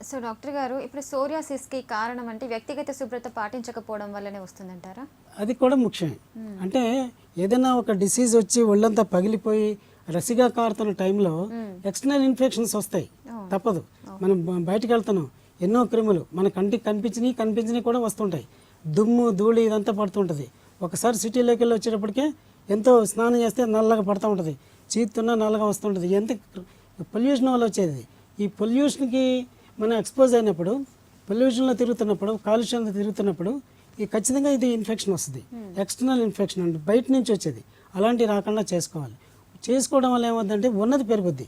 So doctor గారు, ఇప్పుడు సోరియాసిస్కి కారణం అంటే వ్యక్తిగత శుభ్రత పాటించకపోవడం వల్లనే వస్తుందంటారా? అది కూడా ముఖ్యమే. అంటే ఏదైనా ఒక డిసీజ్ వచ్చి ఒళ్ళంతా పగిలిపోయి రసిగా కారుతున్న టైంలో ఎక్స్టర్నల్ ఇన్ఫెక్షన్స్ వస్తాయి, తప్పదు. మనం బయటికి వెళ్తున్నాం, ఎన్నో క్రిములు మన కంటికి కనిపించినవి కూడా వస్తుంటాయి. దుమ్ము ధూళి ఇదంతా పడుతుంటుంది. ఒకసారి సిటీలోకి వెళ్ళి వచ్చేటప్పటికే ఎంతో స్నానం చేస్తే నల్లగా పడుతూ ఉంటుంది, చీతున్నా నల్లగా వస్తుంటుంది. ఎంత పొల్యూషన్ వల్ల వచ్చేది. ఈ పొల్యూషన్కి మనం ఎక్స్పోజ్ అయినప్పుడు, పొల్యూషన్లో తిరుగుతున్నప్పుడు, కాలుష్యంలో తిరుగుతున్నప్పుడు ఖచ్చితంగా ఇది ఇన్ఫెక్షన్ వస్తుంది. ఎక్స్టర్నల్ ఇన్ఫెక్షన్ అంటే బయట నుంచి వచ్చేది. అలాంటివి రాకుండా చేసుకోవడం వల్ల ఏమవుతుందంటే ఉన్నది పెరుగుద్ది,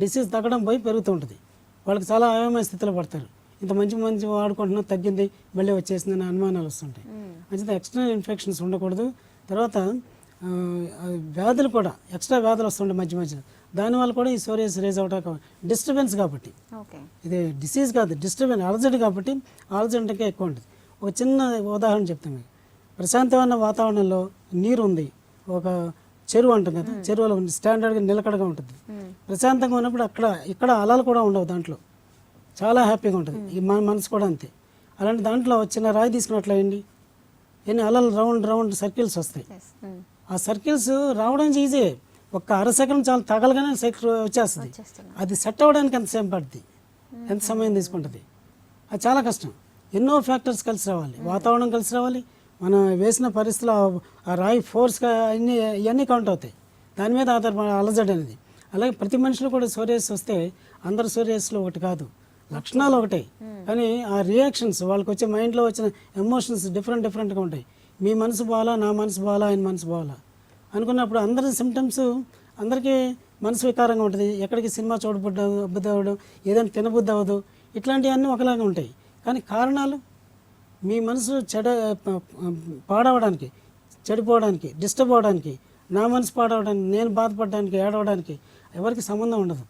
డిసీజ్ తగ్గడం పోయి పెరుగుతూ ఉంటుంది. వాళ్ళకి చాలా అయోమయ స్థితిలో పడతారు. ఇంత మంచి వాడుకుంటున్నా తగ్గింది మళ్ళీ వచ్చేసిందని అనుమానాలు వస్తుంటాయి. అంటే ఎక్స్టర్నల్ ఇన్ఫెక్షన్స్ ఉండకూడదు. తర్వాత వ్యాధులు కూడా ఎక్స్ట్రా వ్యాధులు వస్తుంటాయి మధ్య దానివల్ల కూడా ఈ సోరియాసిస్ రేజ్ అవటం డిస్టర్బెన్స్ కాబట్టి. ఇది డిసీజ్ కాదు, డిస్టర్బెన్స్, అలజడి కాబట్టి అలజడికే ఎక్కువ ఉంటుంది. ఒక చిన్న ఉదాహరణ చెప్తాను మీకు. ప్రశాంతమైన వాతావరణంలో నీరు ఉంది, ఒక చెరువు అంటాం కదా, చెరువులో స్టాండర్డ్గా నిలకడగా ఉంటుంది. ప్రశాంతంగా ఉన్నప్పుడు ఇక్కడ అలలు కూడా ఉండవు, దాంట్లో చాలా హ్యాపీగా ఉంటుంది. ఈ మనసు కూడా అంతే. అలాంటి దాంట్లో చిన్న రాయి తీసుకున్నట్లయింది, ఎన్ని అలలు రౌండ్ సర్కిల్స్ వస్తాయి. ఆ సర్కిల్స్ రావడం ఈజీ, ఒక్క అర సెకండ్ చాలా తగలగానే సర్కిల్ వచ్చేస్తుంది. అది సెట్ అవ్వడానికి ఎంతసేపు పడుతుంది, ఎంత సమయం తీసుకుంటుంది, అది చాలా కష్టం. ఎన్నో ఫ్యాక్టర్స్ కలిసి రావాలి, వాతావరణం కలిసి రావాలి, మనం వేసిన పరిస్థితులు, ఆ రాయి ఫోర్స్గా ఇవన్నీ కౌంట్ అవుతాయి. దాని మీద ఆధారపడి అలజడి అనేది. అలాగే ప్రతి మనిషిలో కూడా సోరియాసిస్ వస్తే అందరు సోరియాసిస్లో ఒకటి కాదు, లక్షణాలు ఒకటే, కానీ ఆ రియాక్షన్స్ వాళ్ళకి వచ్చే మైండ్లో వచ్చిన ఎమోషన్స్ డిఫరెంట్గా ఉంటాయి. మీ మనసు బాగాలా, నా మనసు బాగాలా, ఆయన మనసు బాగాలా అనుకున్నప్పుడు అందరి సిమ్టమ్స్ అందరికీ మనసు వికారంగా ఉంటుంది. ఎక్కడికి సినిమా చూడబుద్ధి అవ్వడం, ఏదైనా తినబుద్ధి అవ్వదు, ఇట్లాంటివన్నీ ఒకలాగా ఉంటాయి. కానీ కారణాలు మీ మనసు పాడవడానికి, చెడిపోవడానికి, డిస్టర్బ్ అవ్వడానికి, నా మనసు పాడవడానికి, నేను బాధపడడానికి, ఏడవడానికి ఎవరికి సంబంధం ఉండదు.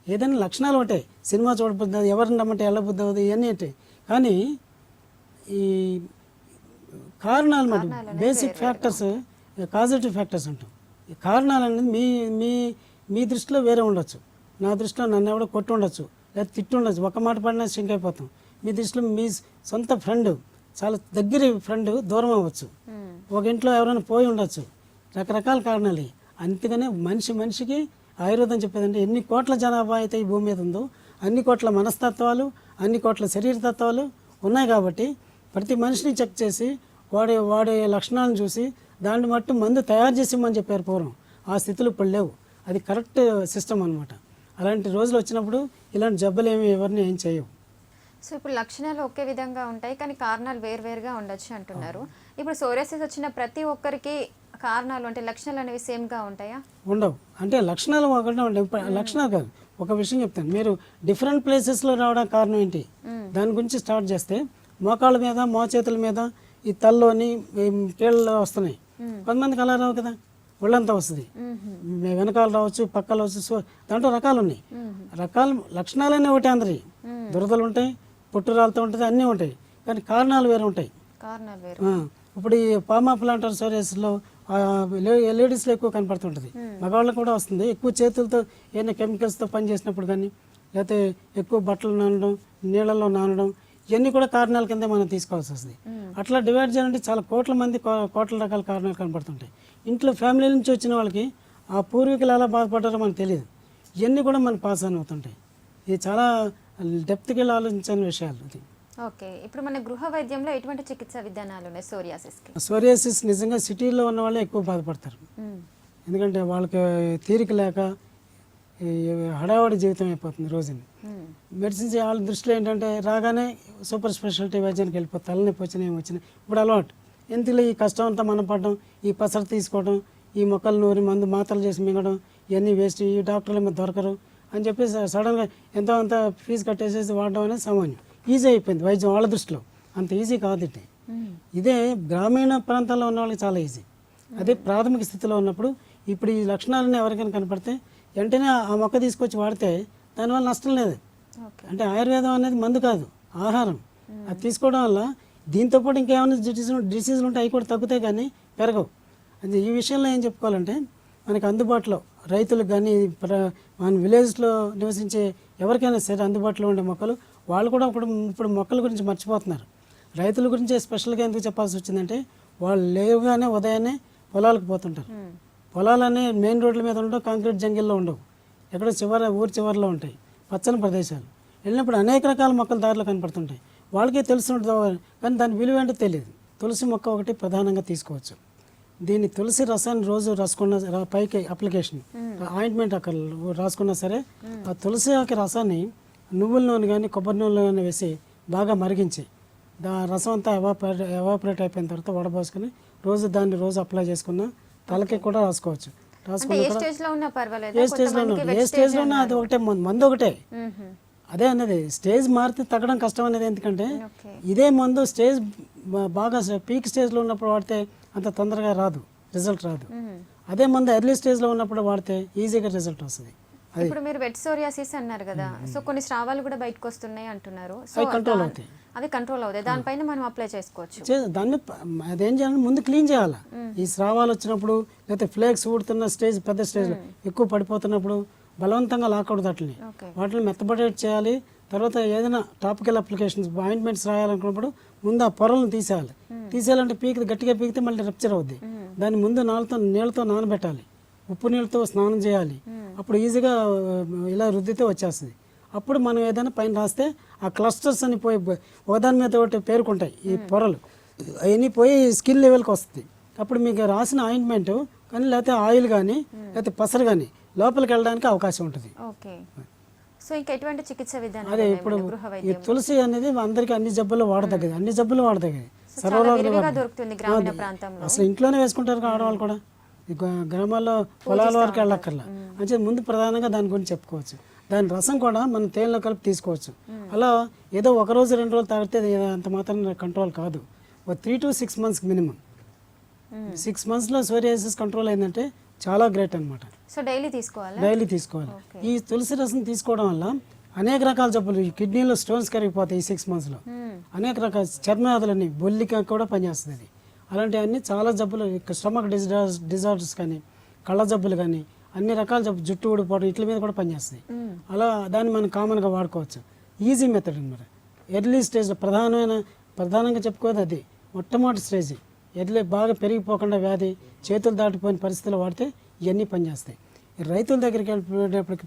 ఏదైనా లక్షణాలు ఉంటాయి, సినిమా చూడబుద్ధి, ఎవరిని నమ్మంటే వెళ్ళబుద్ధి అవ్వదు, ఇవన్నీ ఉంటాయి. కానీ ఈ కారణాలు మాట బేసిక్ ఫ్యాక్టర్స్, కాజిటివ్ ఫ్యాక్టర్స్ అంటాం. ఈ కారణాలు అనేది మీ దృష్టిలో వేరే ఉండొచ్చు, నా దృష్టిలో నన్ను ఎవడో కొట్టి ఉండొచ్చు, లేదా తిట్టి ఉండొచ్చు, ఒక మాట పడినా సింక్ అయిపోతాం. మీ దృష్టిలో మీ సొంత ఫ్రెండ్, చాలా దగ్గర ఫ్రెండ్ దూరం అవ్వచ్చు, ఒక ఇంట్లో ఎవరైనా పోయి ఉండొచ్చు, రకరకాల కారణాలు. అందుకనే మనిషికి ఆయుర్వేదం చెప్పేదంటే ఎన్ని కోట్ల జనాభా అయితే ఈ భూమి మీద ఉందో అన్ని కోట్ల మనస్తత్వాలు, అన్ని కోట్ల శరీర తత్వాలు ఉన్నాయి. కాబట్టి ప్రతి మనిషిని చెక్ చేసి వాడే లక్షణాలను చూసి దాన్ని మట్టు మందు తయారు చేసిమని చెప్పారు పూర్వం. ఆ స్థితిలో ఇప్పుడు లేవు. అది కరెక్ట్ సిస్టమ్ అనమాట. అలాంటి రోజులు వచ్చినప్పుడు ఇలాంటి జబ్బులు ఎవరిని ఏం చేయవు. సో ఇప్పుడు లక్షణాలు ఒకే విధంగా ఉంటాయి, కానీ కారణాలు వేరువేరుగా ఉండొచ్చు అంటున్నారు. ఇప్పుడు సోరియాసిస్ వచ్చిన ప్రతి ఒక్కరికి కారణాలు అంటే లక్షణాలు అనేవి సేమ్గా ఉంటాయా? ఉండవు. అంటే లక్షణాలు ఒకటే ఉంటాయి. లక్షణాలు కాదు, ఒక విషయం చెప్తాను. మీరు డిఫరెంట్ ప్లేసెస్లో రావడానికి కారణం ఏంటి, దాని గురించి స్టార్ట్ చేస్తే మోకాళ్ళ మీద, మోచేతుల మీద, ఈ తల్లోని కీళ్ళలో వస్తున్నాయి. కొంతమందికి అలా రావు కదా, ఒళ్ళంతా వస్తుంది, వెనకాల రావచ్చు, పక్కల రావచ్చు, దాంట్లో రకాలు ఉన్నాయి. లక్షణాలన్నీ ఒకటే అందరి, దురదలు ఉంటాయి, పుట్టు రాలుతూ ఉంటుంది, అన్నీ ఉంటాయి, కానీ కారణాలు వేరే ఉంటాయి. ఇప్పుడు ఈ పామా ప్లాంటర్ సోరియాసిస్లో లేడీస్లో ఎక్కువ కనపడుతుంటుంది, మగవాళ్ళకి కూడా వస్తుంది. ఎక్కువ చేతులతో ఏదైనా కెమికల్స్తో పనిచేసినప్పుడు కానీ, లేకపోతే ఎక్కువ బట్టలు నానడం, నీళ్ళల్లో నానడం, ఇవన్నీ కూడా కారణాల కింద మనం తీసుకోవాల్సి వస్తుంది. అట్లా డివైడ్ చేయాలంటే చాలా కోట్ల మంది, కోట్ల రకాల కారణాలు కనపడుతుంటాయి. ఇంట్లో ఫ్యామిలీ నుంచి వచ్చిన వాళ్ళకి ఆ పూర్వీకులు ఎలా బాధపడ్డారో మనకు తెలియదు. ఇవన్నీ కూడా మనకు పాస్ ఆన్ అవుతుంటాయి. ఇది చాలా డెప్త్కి వెళ్ళి ఆలోచించని విషయాలు. ఇది ఓకే. ఇప్పుడు మన గృహ వైద్యంలో ఎటువంటి చికిత్సా విధానాలు ఉన్నాయి సోరియాసిస్కి? సోరియాసిస్ నిజంగా సిటీలో ఉన్న వాళ్ళే ఎక్కువ బాధపడతారు. ఎందుకంటే వాళ్ళకి తీరిక లేక హడావడి జీవితం అయిపోతుంది రోజుని. మెడిసిన్స్ వాళ్ళ దృష్టిలో ఏంటంటే రాగానే సూపర్ స్పెషాలిటీ వైద్యానికి వెళ్ళిపోతుంది. తలనొప్పి వచ్చినా ఏమొచ్చినా ఇప్పుడు అలవాటు. ఎందులో ఈ కష్టం అంతా మనం పడడం, ఈ పసరు తీసుకోవడం, ఈ మొక్కలు నూరి మందు మాత్రలు చేసి మింగడం, ఇవన్నీ వేస్ట్, ఈ డాక్టర్లు ఏమో దొరకరు అని చెప్పి సడన్గా ఎంతో అంత ఫీజు కట్టేసేసి వాడడం అనేది సామాన్యం, ఈజీ అయిపోయింది వైద్యం వాళ్ళ దృష్టిలో. అంత ఈజీ కాదు ఇది. ఇదే గ్రామీణ ప్రాంతాల్లో ఉన్న వాళ్ళకి చాలా ఈజీ. అదే ప్రాథమిక స్థితిలో ఉన్నప్పుడు ఇప్పుడు ఈ లక్షణాలన్నీ ఎవరికైనా కనపడితే వెంటనే ఆ మొక్క తీసుకొచ్చి వాడితే దానివల్ల నష్టం లేదు. అంటే ఆయుర్వేదం అనేది మందు కాదు, ఆహారం. అది తీసుకోవడం వల్ల దీంతోపాటు ఇంకేమైనా డిసీజులు ఉంటే అవి కూడా తగ్గుతాయి కానీ పెరగవు. అది ఈ విషయంలో ఏం చెప్పుకోవాలంటే మనకి అందుబాటులో రైతులకు కానీ మన విలేజ్లో నివసించే ఎవరికైనా సరే అందుబాటులో ఉండే మొక్కలు వాళ్ళు కూడా ఇప్పుడు మొక్కల గురించి మర్చిపోతున్నారు. రైతుల గురించి స్పెషల్గా ఎందుకు చెప్పాల్సి వచ్చిందంటే వాళ్ళు లేవుగానే ఉదయాన్నే పొలాలకు పోతుంటారు. పొలాలన్నీ మెయిన్ రోడ్ల మీద ఉండవు, కాంక్రీట్ జంగిల్లో ఉండవు, ఎక్కడో ఊరి చివరిలో ఉంటాయి పచ్చని ప్రదేశాలు. వెళ్ళినప్పుడు అనేక రకాల మొక్కలు దారిలో కనపడుతుంటాయి. వాళ్ళకే తెలుసుంటుంది కానీ దాని విలువ ఏంటో తెలియదు. తులసి మొక్క ఒకటి ప్రధానంగా తీసుకోవచ్చు. దీన్ని తులసి రసాన్ని రోజు రాసుకున్న పైకి అప్లికేషన్ ఆయింట్మెంట్ అక్కడ రాసుకున్నా సరే ఆ తులసి ఆకు రసాన్ని నువ్వుల నూనె కానీ కొబ్బరి నూనె కానీ వేసి బాగా మరిగించి రసం అంతా ఎవాపరేట్ అయిపోయిన తర్వాత వడబోసుకొని రోజు అప్లై చేసుకున్న తలకి కూడా రాసుకోవచ్చు. ఏ స్టేజ్లో ఉన్నా ఏ స్టేజ్లో ఉన్నా అది ఒకటే మందు ఒకటే. అదే అన్నది స్టేజ్ మారితే తగ్గడం కష్టం అనేది. ఎందుకంటే ఇదే మందు స్టేజ్ బాగా పీక్ స్టేజ్లో ఉన్నప్పుడు వాడితే అంత తొందరగా రాదు, రిజల్ట్ రాదు. అదే మందు ఎర్లీ స్టేజ్లో ఉన్నప్పుడు వాడితే ఈజీగా రిజల్ట్ వస్తుంది. ఇప్పుడు మీరు వెట్ సోరియాసిస్ అన్నారు కదా, సో కొన్ని స్రావాలు కూడా బయటకు వస్తున్నాయి అంటున్నారు. సో కంట్రోల్ అవుతాయి, అవి కంట్రోల్ అవుతాయి, దానిపైన మనం అప్లై చేసుకోవచ్చు. దాన్ని అదేం చేయాలంటే ముందు క్లీన్ చేయాలి. ఈ స్రావాలు వచ్చినప్పుడు లేకపోతే ఫ్లేక్స్ ఊడుతున్న స్టేజ్ పెద్ద స్టేజ్ ఎక్కువ పడిపోతున్నప్పుడు బలవంతంగా లాక్కూడదు వాటిని మెత్తబడేట్ చేయాలి. తర్వాత ఏదైనా టాపికల్ అప్లికేషన్స్ ఆయింట్మెంట్స్ రాయాలనుకున్నప్పుడు ముందు ఆ పొరలను తీసేయాలంటే గట్టిగా పీకితే మళ్ళీ రప్చర్ అవుద్ది. దాన్ని ముందు నీళ్ళతో నానబెట్టాలి, ఉప్పు నీళ్ళతో స్నానం చేయాలి. అప్పుడు ఈజీగా ఇలా రుద్దితే వచ్చేస్తుంది. అప్పుడు మనం ఏదైనా పైన రాస్తే ఆ క్లస్టర్స్ అని పోయి ఒకదాని మీద ఒకటి పేరుకుంటాయి ఈ పొరలు, అవన్నీ పోయి స్కిన్ లెవెల్కి వస్తుంది. అప్పుడు మీకు రాసిన ఆయింట్మెంట్ కానీ లేకపోతే ఆయిల్ కానీ లేకపోతే పసరు కానీ లోపలికి వెళ్ళడానికి అవకాశం ఉంటుంది. సో ఇంకా ఎటువంటి చికిత్స విధానం? అదే ఇప్పుడు ఈ తులసి అనేది అందరికీ అన్ని జబ్బులు వాడదగ్గది, సర్వరోగ దొరుకుతుంది గ్రామీణ ప్రాంతంలో. అసలు ఇంట్లోనే వేసుకుంటారు ఆడవాళ్ళు కూడా. గ్రామాల్లో పొలాల వరకు వెళ్ళక్కర్లా. అంటే ముందు ప్రధానంగా దాని గురించి చెప్పుకోవచ్చు. దాని రసం కూడా మనం తేనెలో కలిపి తీసుకోవచ్చు. అలా ఏదో 1 రోజు 2 రోజులు తాగితే అంత మాత్రం కంట్రోల్ కాదు. 3 to 6 months మినిమం. 6 monthsలో సోరియాసిస్ కంట్రోల్ అయిందంటే చాలా గ్రేట్ అనమాట. సో డైలీ తీసుకోవాలి. ఈ తులసి రసం తీసుకోవడం వల్ల అనేక రకాల జబ్బులు, కిడ్నీలో స్టోన్స్ కరిగిపోతాయి ఈ 6 monthsలో. అనేక రకాల చర్మవ్యాధులన్నీ బొల్లిక కూడా పనిచేస్తుంది అది. అలాంటివన్నీ చాలా జబ్బులు, స్టమక్ డిజార్డర్స్ కానీ కళ్ళ జబ్బులు కానీ అన్ని రకాల జబ్బు, జుట్టు ఊడిపోవడం ఇట్ల మీద కూడా పనిచేస్తాయి. అలా దాన్ని మనం కామన్గా వాడుకోవచ్చు. ఈజీ మెథడ్ అనమాట. ఎర్లీ స్టేజ్లో ప్రధానంగా చెప్పుకోవద్దు అది మొట్టమొదటి స్టేజ్. ఎర్లీ బాగా పెరిగిపోకుండా వ్యాధి చేతులు దాటిపోయిన పరిస్థితుల్లో వాడితే ఇవన్నీ పనిచేస్తాయి. రైతుల దగ్గరికి వెళ్ళిపోయేటప్పటికి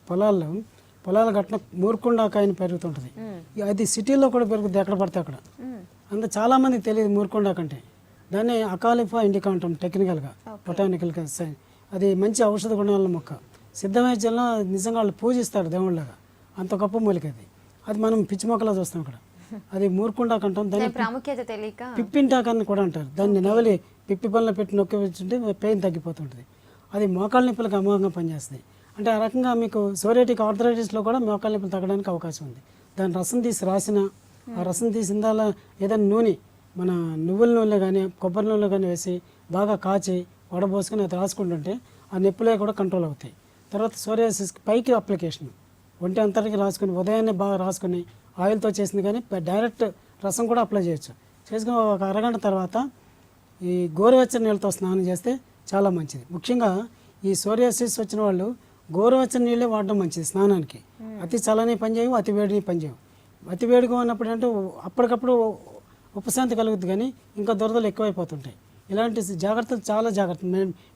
పొలాల గట్ల మూర్కొండాకాయని పెరుగుతుంటుంది. అది సిటీలో కూడా పెరుగుతుంది ఎక్కడ పడితే అక్కడ. చాలామందికి తెలియదు మూర్కొండా కంటే. దాన్ని అకాలిఫా ఇండికా అంటాం టెక్నికల్గా, బొటానికల్గా. అది మంచి ఔషధ గుణాల మొక్క. సిద్ధ వైద్యంలో నిజంగా వాళ్ళు పూజిస్తారు దేవుళ్ళగా, అంత గొప్ప మూలిక అది. అది మనం పిచ్చి మొక్కలా చూస్తాం ఇక్కడ. అది మూర్కొండాకు అంటాం. దాన్ని ప్రాముఖ్యత తెలియక పిప్పింటాక్ అని కూడా అంటారు. దాన్ని నవలి పిప్పి పనులు పెట్టి నొక్కి వచ్చుంటే పెయిన్ తగ్గిపోతుంటుంది. అది మోకాళ్ళ నొప్పులకు అమోఘంగా పనిచేస్తుంది. అంటే ఆ రకంగా మీకు సోరియాటిక్ ఆర్థరైటిస్లో కూడా మోకాళ్ళ నొప్పులు తగ్గడానికి అవకాశం ఉంది. దాని రసం తీసి రాసిన ఆ రసం తీసిందాల ఏదైనా నూనె మన నువ్వుల నూనెలో కానీ కొబ్బరి నూనెలో కానీ వేసి బాగా కాచి వడబోసుకొని అది రాసుకుంటుంటే ఆ నొప్పులే కూడా కంట్రోల్ అవుతాయి. తర్వాత సోరియాసిస్కి పైకి అప్లికేషన్ ఒంటి అంతటికి రాసుకొని ఉదయాన్నే బాగా రాసుకొని ఆయిల్తో చేసింది కానీ డైరెక్ట్ రసం కూడా అప్లై చేయొచ్చు. చేసుకుని 1 అరగంట తర్వాత ఈ గోరువెచ్చని నీళ్ళతో స్నానం చేస్తే చాలా మంచిది. ముఖ్యంగా ఈ సోరియాసిస్ వచ్చిన వాళ్ళు గోరువెచ్చని నీళ్ళే వాడడం మంచిది స్నానానికి. అతి చలని పనిచేయవు, అతి వేడిని పనిచేయవు. అతి వేడిగా ఉన్నప్పుడు అంటే అప్పటికప్పుడు ఉపశాంతి కలుగుతుంది కానీ ఇంకా దురదలు ఎక్కువైపోతుంటాయి. ఇలాంటి జాగ్రత్తలు చాలా జాగ్రత్తలు,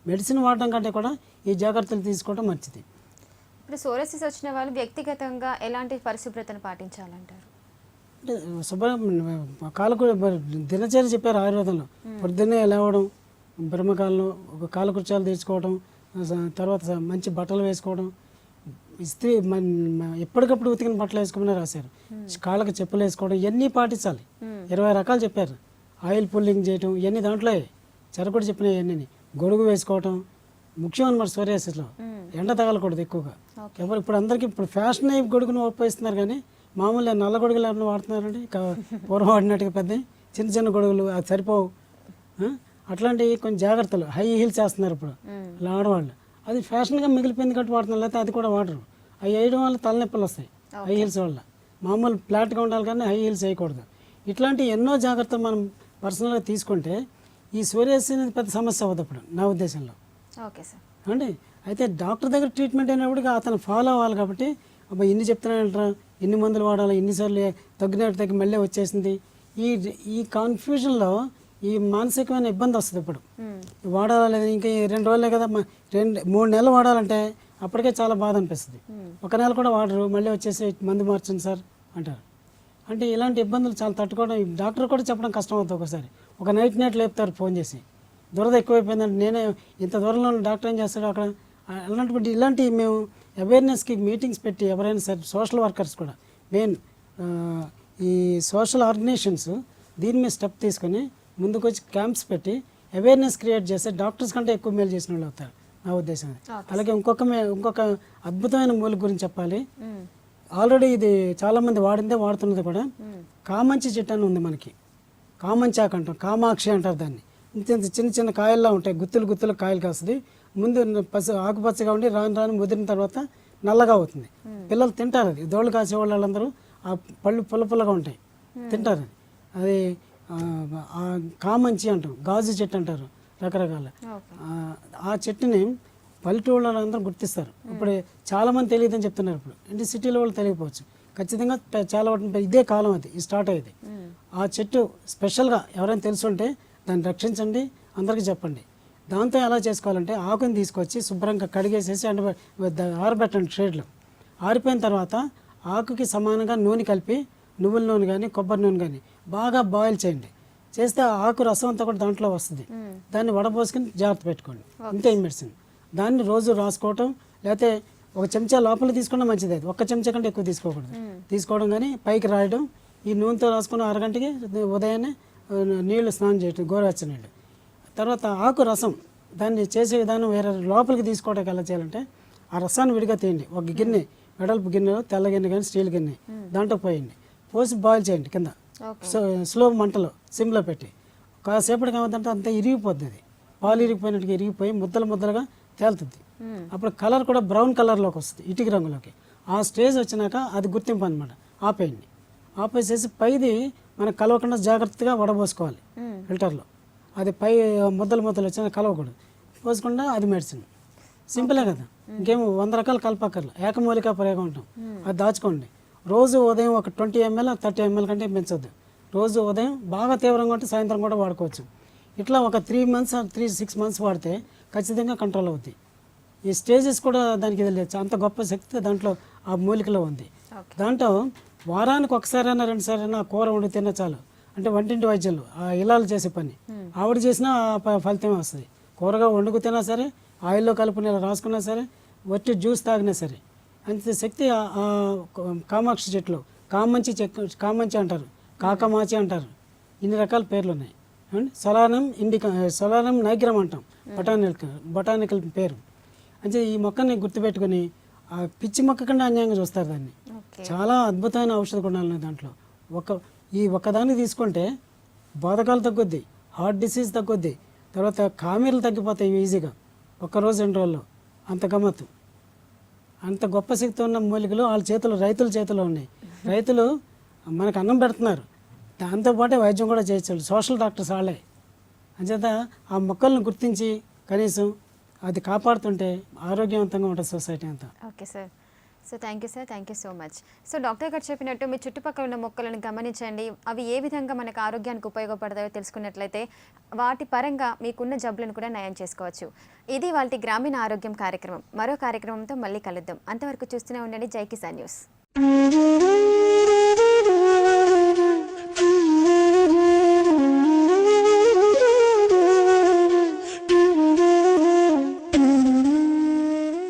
మెడిసిన్ వాడడం కంటే కూడా ఈ జాగ్రత్తలు తీసుకోవడం మంచిది. ఇప్పుడు సోరియాసిస్ వచ్చిన వాళ్ళు వ్యక్తిగతంగా ఎలాంటి పరిశుభ్రతను పాటించాలంటారు? అంటే దినచర్య చెప్పారు ఆయుర్వేదంలో. పొద్దున్నే లేవడం, బ్రహ్మకాలంలో కాలకృత్యాలు తీర్చుకోవడం, తర్వాత మంచి బట్టలు వేసుకోవడం, ఇస్త్రీ ఎప్పటికప్పుడు ఉతికిన బట్టలు వేసుకోమని రాశారు. కాళ్ళకి చెప్పులు వేసుకోవడం, ఇవన్నీ పాటించాలి. 20 రకాలు చెప్పారు. ఆయిల్ పుల్లింగ్ చేయటం ఇవన్నీ దాంట్లో చెరకుడు చెప్పిన ఇవన్నీ. గొడుగు వేసుకోవటం ముఖ్యం అన్నమాట. సోరియాసిస్లో ఎండ తగలకూడదు ఎక్కువగా. ఇప్పుడు అందరికీ ఇప్పుడు ఫ్యాషన్ అయ్యి గొడుగును ఉపయోగిస్తున్నారు కానీ మామూలుగా నల్ల గొడుగులు ఎవరైనా వాడుతున్నారండి. పూర్వం వాడినట్టుగా పెద్ద చిన్న గొడుగులు అది సరిపోవు. అట్లాంటివి కొంచెం జాగ్రత్తలు. హై హీల్స్ వేస్తున్నారు ఇప్పుడు ఇలా ఆడవాళ్ళు. అది ఫ్యాషన్గా మిగిలిపోయింది కాబట్టి వాడుతున్నారు, లేకపోతే అది కూడా వాడరు. అవి వేయడం వల్ల తలనొప్పులు వస్తాయి హై హీల్స్ వల్ల. మామూలు ఫ్లాట్గా ఉండాలి కానీ హై హీల్స్ వేయకూడదు. ఇట్లాంటి ఎన్నో జాగ్రత్తలు మనం పర్సనల్గా తీసుకుంటే ఈ సోరియాసిస్ అనేది పెద్ద సమస్య అవ్వదు అప్పుడు నా ఉద్దేశంలో. Okay sir. అంటే అయితే డాక్టర్ దగ్గర ట్రీట్మెంట్ అయినప్పటికీ అతను ఫాలో అవ్వాలి కాబట్టి అబ్బా ఇన్ని చెప్తున్నానంటారా, ఎన్ని మందులు వాడాలి, ఎన్నిసార్లు తగ్గినట్టు తగ్గి మళ్ళీ వచ్చేసింది. ఈ ఈ కన్ఫ్యూజన్లో ఈ మానసికమైన ఇబ్బంది వస్తుంది. ఇప్పుడు వాడాలా లేదా, ఇంకా 2 రోజులే కదా, 3 నెలలు వాడాలంటే అప్పటికే చాలా బాధ అనిపిస్తుంది. 1 నెల కూడా వాడరు, మళ్ళీ వచ్చేసి మందు మార్చండి సార్ అంటారు. అంటే ఇలాంటి ఇబ్బందులు చాలా తట్టుకోవడం, డాక్టర్ కూడా చెప్పడం కష్టం అవుతుంది. ఒకసారి ఒక నైట్ లేపుతారు ఫోన్ చేసి, దురద ఎక్కువైపోయిందంటే నేనే ఇంత దూరంలో ఉన్న డాక్టర్ ఏం చేస్తాడు అక్కడ. అలాంటి ఇలాంటి మేము అవేర్నెస్కి మీటింగ్స్ పెట్టి ఎవరైనా సరే సోషల్ వర్కర్స్ కూడా మెయిన్ ఈ సోషల్ ఆర్గనైజేషన్స్ దీని మీద స్టెప్ తీసుకొని ముందుకు వచ్చి క్యాంప్స్ పెట్టి అవేర్నెస్ క్రియేట్ చేస్తే డాక్టర్స్ కంటే ఎక్కువ మేలు చేసిన వాళ్ళు అవుతారు నా ఉద్దేశం. అలాగే ఇంకొక అద్భుతమైన మూలిక గురించి చెప్పాలి. ఆల్రెడీ ఇది చాలామంది వాడుతున్నది కూడా కామంచి చెట్టు అని ఉంది మనకి. కామంచి ఆకు అంటాం, కామాక్షి అంటారు దాన్ని. ఇంత చిన్న చిన్న కాయల్లా ఉంటాయి, గుత్తులు కాయలు కాస్తుంది. ముందు ఆకుపచ్చగా ఉండి రాను ముదిరిన తర్వాత నల్లగా అవుతుంది. పిల్లలు తింటారు అది, దోళ్ళు కాసే వాళ్ళందరూ ఆ పళ్ళు పుల్లగా ఉంటాయి, తింటారు అది. కామంచి అంటాం, గాజు చెట్టు అంటారు రకరకాల. ఆ చెట్టుని పల్లెటూళ్ళ అందరూ గుర్తిస్తారు. ఇప్పుడు చాలామంది తెలియదని చెప్తున్నారు. ఇప్పుడు అంటే సిటీలో వాళ్ళు తెలియకపోవచ్చు, ఖచ్చితంగా చాలా ఇదే కాలం అది స్టార్ట్ అయ్యేది. ఆ చెట్టు స్పెషల్గా ఎవరైనా తెలుసుంటే దాన్ని రక్షించండి, అందరికీ చెప్పండి. దాంతో ఎలా చేసుకోవాలంటే ఆకుని తీసుకొచ్చి శుభ్రంగా కడిగేసేసి ఆరబెట్టండి షేడ్లో. ఆరిపోయిన తర్వాత ఆకుకి సమానంగా నూనె కలిపి, నువ్వుల నూనె కానీ కొబ్బరి నూనె కానీ బాగా బాయిల్ చేయండి. చేస్తే ఆకు రసం అంతా కూడా దాంట్లో వస్తుంది. దాన్ని వడపోసుకుని జాగ్రత్త పెట్టుకోండి. ఇంతే మెడిసిన్. దాన్ని రోజు రాసుకోవటం, లేకపోతే 1 చెంచా లోపల తీసుకున్నా మంచిది. అది 1 చెంచా కంటే ఎక్కువ తీసుకోవడం కానీ పైకి రాయడం. ఈ నూనెతో రాసుకున్న అరగంటకి ఉదయాన్నే నీళ్లు స్నానం చేయటం, గోరువెచ్చని నీళ్ళు. తర్వాత ఆకు రసం దాన్ని చేసే విధానం వేరే. లోపలికి తీసుకోవడానికి ఎలా చేయాలంటే ఆ రసాన్ని విడిగా తీయండి. ఒక గిన్నె, వెడల్పు గిన్నెలో, తెల్ల గిన్నె కానీ స్టీల్ గిన్నె, దాంట్లో పోయండి. పోసి బాయిల్ చేయండి కింద స్లో మంటలో సిమ్లో పెట్టి. కాసేపటికి ఏమవుతుందంటే అంతా ఇరిగిపోద్ది. అది పాలు ఇరిగిపోయినట్టుగా ఇరిగిపోయి ముద్దలుగా తేలుతుంది. అప్పుడు కలర్ కూడా బ్రౌన్ కలర్లోకి వస్తుంది, ఇటుక రంగులోకి. ఆ స్టేజ్ వచ్చినాక అది గుర్తింపు అనమాట. ఆపేయండి. ఆపేసేసి పైది మనకు కలవకుండా జాగ్రత్తగా వడబోసుకోవాలి ఫిల్టర్లో. అది పై ముద్దలు వచ్చినా కలవకూడదు. పోసుకుండా అది మెడిసిన్. సింపులే కదా, ఇంకేమో 100 రకాలు కలపక్కర్లు. ఏకమూలికా ప్రయోగం ఉంటాం, అది దాచుకోండి. రోజు ఉదయం ఒక 20 ml 30 ml కంటే పెంచొద్దు. రోజు ఉదయం బాగా తీవ్రంగా ఉంటే సాయంత్రం కూడా వాడుకోవచ్చు. ఇట్లా ఒక 3 months 6 months వాడితే ఖచ్చితంగా కంట్రోల్ అవుతాయి. ఈ స్టేజెస్ కూడా దానికి తెలియచ్చు, అంత గొప్ప శక్తి దాంట్లో ఆ మూలికలో ఉంది. దాంట్లో వారానికి 1 సారైనా 2 సారైనా కూర వండి తిన్నా చాలు. అంటే వంటింటి వైద్యులు ఆ ఇలాలు చేసే పని ఆవిడ చేసినా ఫలితమే వస్తుంది. కూరగా వండుకు తిన్నా సరే, ఆయిల్లో కలుపుని రాసుకున్నా సరే, వట్టి జ్యూస్ తాగినా సరే, అంత శక్తి కామాక్షి చెట్లు. కామంచి అంటారు, కాకమాచి అంటారు, ఇన్ని రకాల పేర్లు ఉన్నాయి. సొలానం నైగ్రం అంటాం, బొటానికల్ పేరు. అంటే ఈ మొక్కని గుర్తుపెట్టుకొని ఆ పిచ్చి మొక్క కన్నా అన్యాయంగా చూస్తారు దాన్ని. చాలా అద్భుతమైన ఔషధ గుణాలు ఉన్నాయి దాంట్లో. ఒక్కదాన్ని తీసుకుంటే బోధకాలు తగ్గుద్ది, హార్ట్ డిసీజ్ తగ్గుద్ది, తర్వాత కామెర్లు తగ్గిపోతాయి ఈజీగా 1 రోజు 2 రోజుల్లో. అంత గమ్మత్తు. అంత గొప్ప శక్తి ఉన్న మూలికలు రైతుల చేతిలో ఉన్నాయి. రైతులు మనకు అన్నం పెడుతున్నారు, దాంతోపాటే వైద్యం కూడా చేయొచ్చు. సోషల్ డాక్టర్స్ వాళ్ళే. అంచేత ఆ మొక్కలను గుర్తించి కనీసం అది కాపాడుతుంటే ఆరోగ్యవంతంగా ఉంటుంది సొసైటీ అంతా. Okay sir. So thank you so much. So doctor గారు చెప్పినట్టు మీ చుట్టుపక్కల ఉన్న మొక్కలను గమనించండి. అవి ఏ విధంగా మనకు ఆరోగ్యానికి ఉపయోగపడతాయో తెలుసుకున్నట్లయితే వాటి పరంగా మీకున్న జబ్బులను కూడా నయం చేసుకోవచ్చు. ఇది వాళ్ళ గ్రామీణ ఆరోగ్యం కార్యక్రమం. మరో కార్యక్రమంతో మళ్ళీ కలుద్దాం. అంతవరకు చూస్తూనే ఉండండి జై కిసాన్ న్యూస్.